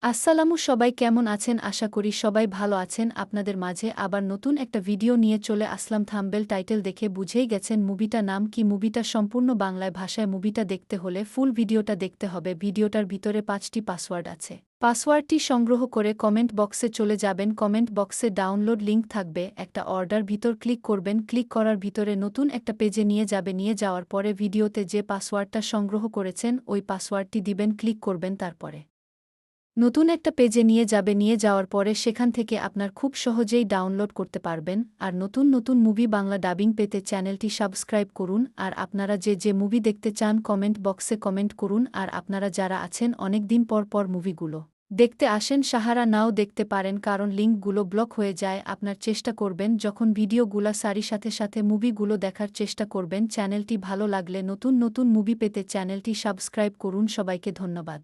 আসসালামু সবাই কেমন আছেন আশা করি সবাই ভালো আছেন আপনাদের মাঝে আবার নতুন একটা ভিডিও নিয়ে চলে আসলাম থাম্বনেল টাইটেল দেখে বুঝেই গেছেন মুভিটা নাম কি মুভিটা সম্পূর্ণ বাংলায় ভাষায় মুভিটা দেখতে হলে ফুল ভিডিওটা দেখতে হবে ভিডিওটার ভিতরে 5টি পাসওয়ার্ড আছে পাসওয়ার্ডটি সংগ্রহ করে কমেন্ট বক্সে চলে যাবেন কমেন্ট বক্সে ডাউনলোড লিংক থাকবে একটা অর্ডার ভিতর ক্লিক করবেন ক্লিক করার ভিতরে নতুন একটা পেজে নিয়ে যাবে নিয়ে যাওয়ার পরে ভিডিওতে যে পাসওয়ার্ডটা সংগ্রহ করেছেন ওই পাসওয়ার্ডটি দিবেন ক্লিক করবেন তারপরে নতুন একটা পেজে নিয়ে যাবে নিয়ে যাওয়ার পরে সেখান থেকে আপনার খুব সহজেই ডাউনলোড করতে পারবেন আর নতুন নতুন মুভি বাংলা ডাবিং পেতে চ্যানেলটি সাবস্ক্রাইব করুন আর আপনারা যে মুভি দেখতে চান কমেন্ট বক্সে কমেন্ট করুন আর আপনারা যারা আছেন অনেক দিন পর মুভিগুলো দেখতে আসেন সাহারা নাও দেখতে পারেন কারণ লিঙ্কগুলো ব্লক হয়ে যায় আপনার চেষ্টা করবেন যখন ভিডিওগুলা সারি সাথে মুভিগুলো দেখার চেষ্টা করবেন চ্যানেলটি ভালো লাগলে নতুন নতুন মুভি পেতে চ্যানেলটি সাবস্ক্রাইব করুন সবাইকে ধন্যবাদ।